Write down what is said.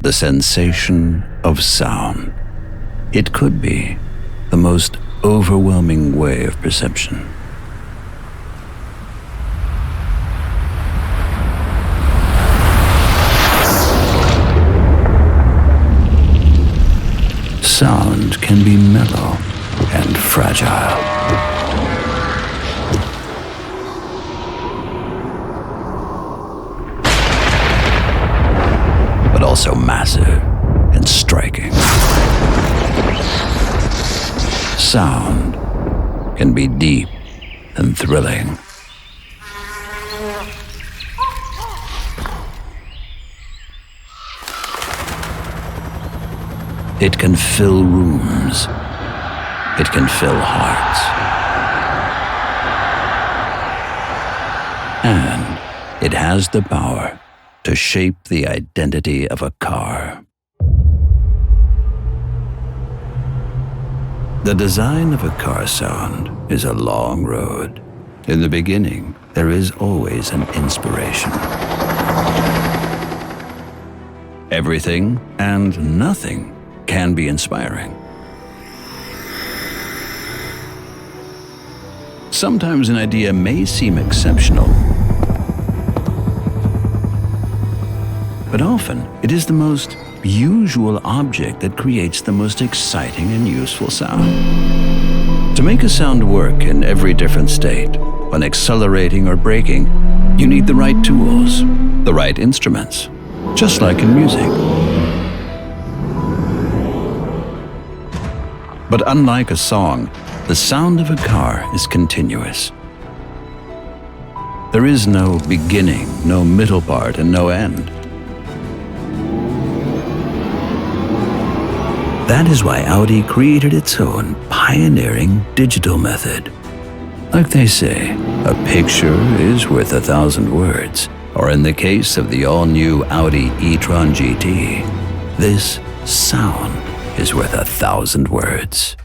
the sensation of sound. It could be the most overwhelming way of perception. Sound can be mellow and fragile. But also massive and striking. Sound can be deep and thrilling. It can fill rooms. It can fill hearts. And it has the power to shape the identity of a car. The design of a car sound is a long road. In the beginning, there is always an inspiration. Everything and nothing can be inspiring. Sometimes an idea may seem exceptional, but often it is the most usual object that creates the most exciting and useful sound. To make a sound work in every different state, when accelerating or braking, you need the right tools, the right instruments, just like in music. But unlike a song, the sound of a car is continuous. There is no beginning, no middle part, and no end. That is why Audi created its own pioneering digital method. Like they say, a picture is worth 1,000 words, or in the case of the all-new Audi e-tron GT, this sound is worth 1,000 words.